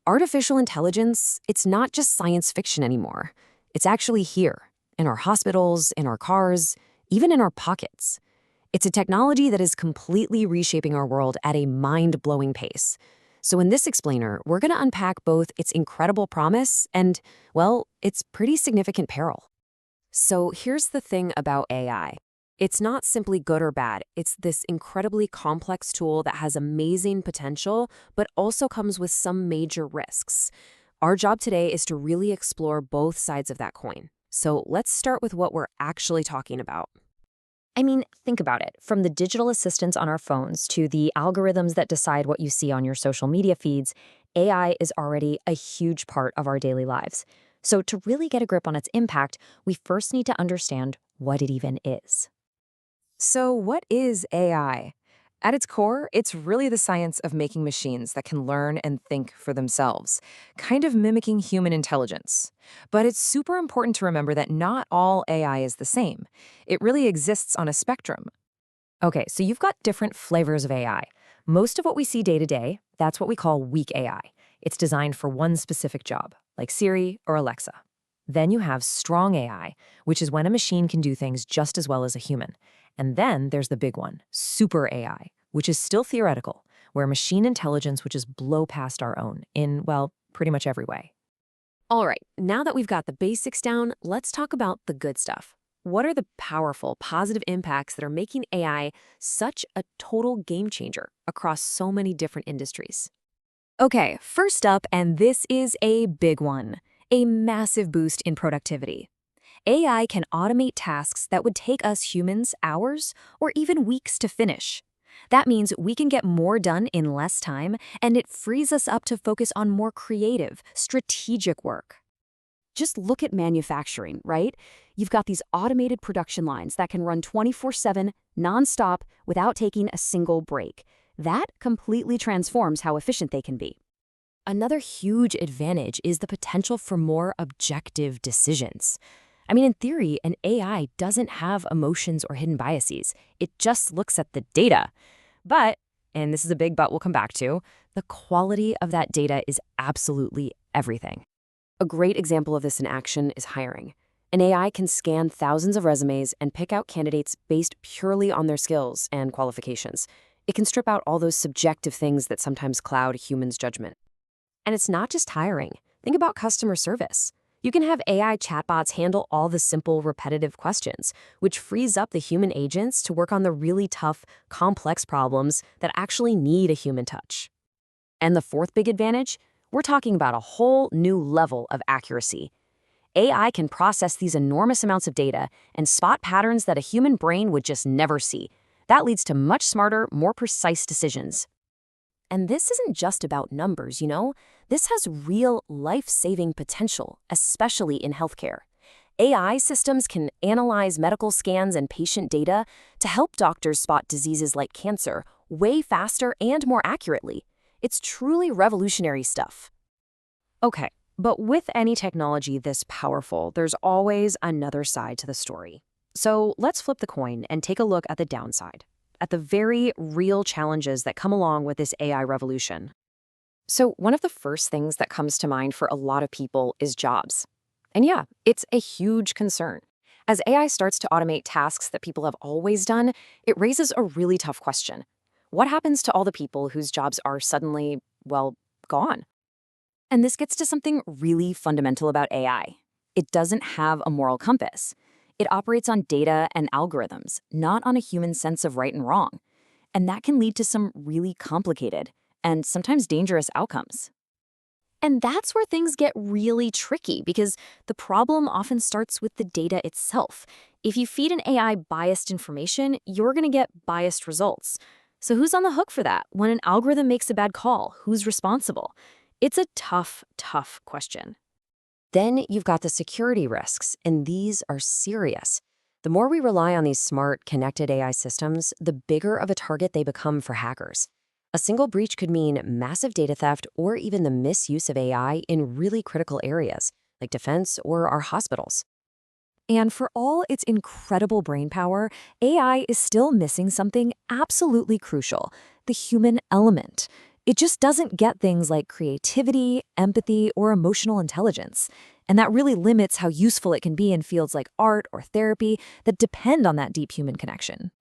Artificial intelligence, it's not just science fiction anymore. It's actually here, in our hospitals, in our cars, even in our pockets. It's a technology that is completely reshaping our world at a mind-blowing pace. So in this explainer, we're going to unpack both its incredible promise and, well, its pretty significant peril. So here's the thing about AI. It's not simply good or bad. It's this incredibly complex tool that has amazing potential, but also comes with some major risks. Our job today is to really explore both sides of that coin. So let's start with what we're actually talking about. I mean, think about it. From the digital assistants on our phones to the algorithms that decide what you see on your social media feeds, AI is already a huge part of our daily lives. So to really get a grip on its impact, we first need to understand what it even is. So what is AI? At its core, it's really the science of making machines that can learn and think for themselves, kind of mimicking human intelligence. But it's super important to remember that not all AI is the same. It really exists on a spectrum. Okay, so you've got different flavors of AI. Most of what we see day to day, that's what we call weak AI. It's designed for one specific job, like Siri or Alexa. Then you have strong AI, which is when a machine can do things just as well as a human. And then there's the big one, super AI, which is still theoretical, where machine intelligence would just blow past our own in, well, pretty much every way. All right, now that we've got the basics down, let's talk about the good stuff. What are the powerful, positive impacts that are making AI such a total game changer across so many different industries? Okay, first up, and this is a big one, a massive boost in productivity. AI can automate tasks that would take us humans hours or even weeks to finish. That means we can get more done in less time, and it frees us up to focus on more creative, strategic work. Just look at manufacturing, right? You've got these automated production lines that can run 24/7, nonstop, without taking a single break. That completely transforms how efficient they can be. Another huge advantage is the potential for more objective decisions. I mean, in theory, an AI doesn't have emotions or hidden biases. It just looks at the data. But, and this is a big but we'll come back to, the quality of that data is absolutely everything. A great example of this in action is hiring. An AI can scan thousands of resumes and pick out candidates based purely on their skills and qualifications. It can strip out all those subjective things that sometimes cloud humans' judgment. And it's not just hiring. Think about customer service. You can have AI chatbots handle all the simple, repetitive questions, which frees up the human agents to work on the really tough, complex problems that actually need a human touch. And the fourth big advantage? We're talking about a whole new level of accuracy. AI can process these enormous amounts of data and spot patterns that a human brain would just never see. That leads to much smarter, more precise decisions. And this isn't just about numbers, This has real life-saving potential, especially in healthcare. AI systems can analyze medical scans and patient data to help doctors spot diseases like cancer way faster and more accurately. It's truly revolutionary stuff. Okay, but with any technology this powerful, there's always another side to the story. So let's flip the coin and take a look at the downside, at the very real challenges that come along with this AI revolution. So one of the first things that comes to mind for a lot of people is jobs. And yeah, it's a huge concern. As AI starts to automate tasks that people have always done, it raises a really tough question. What happens to all the people whose jobs are suddenly, well, gone? And this gets to something really fundamental about AI. It doesn't have a moral compass. It operates on data and algorithms, not on a human sense of right and wrong. And that can lead to some really complicated and sometimes dangerous outcomes. And that's where things get really tricky because the problem often starts with the data itself. If you feed an AI biased information, you're going to get biased results. So who's on the hook for that? When an algorithm makes a bad call, who's responsible? It's a tough, tough question. Then you've got the security risks, and these are serious. The more we rely on these smart, connected AI systems, the bigger of a target they become for hackers. A single breach could mean massive data theft or even the misuse of AI in really critical areas, like defense or our hospitals. And for all its incredible brainpower, AI is still missing something absolutely crucial, the human element. It just doesn't get things like creativity, empathy, or emotional intelligence. And that really limits how useful it can be in fields like art or therapy that depend on that deep human connection.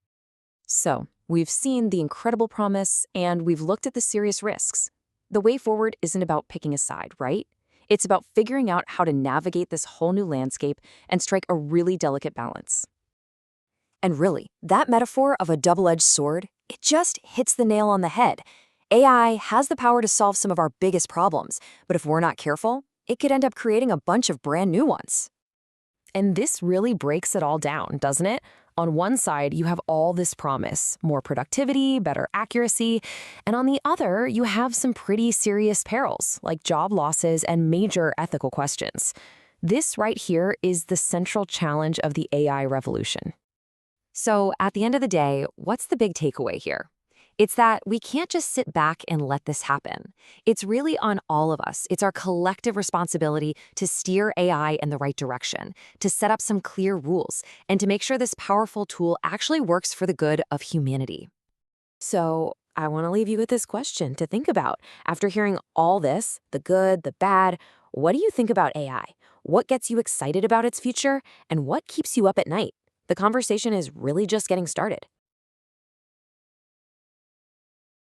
So, we've seen the incredible promise and we've looked at the serious risks. The way forward isn't about picking a side, right? It's about figuring out how to navigate this whole new landscape and strike a really delicate balance. And really, that metaphor of a double-edged sword, it just hits the nail on the head. AI has the power to solve some of our biggest problems, but if we're not careful, it could end up creating a bunch of brand new ones. And this really breaks it all down, doesn't it? On one side, you have all this promise, more productivity, better accuracy, and on the other, you have some pretty serious perils, like job losses and major ethical questions. This right here is the central challenge of the AI revolution. So, at the end of the day, what's the big takeaway here? It's that we can't just sit back and let this happen. It's really on all of us. It's our collective responsibility to steer AI in the right direction, to set up some clear rules, and to make sure this powerful tool actually works for the good of humanity. So, I want to leave you with this question to think about. After hearing all this, the good, the bad, what do you think about AI? What gets you excited about its future? And what keeps you up at night? The conversation is really just getting started.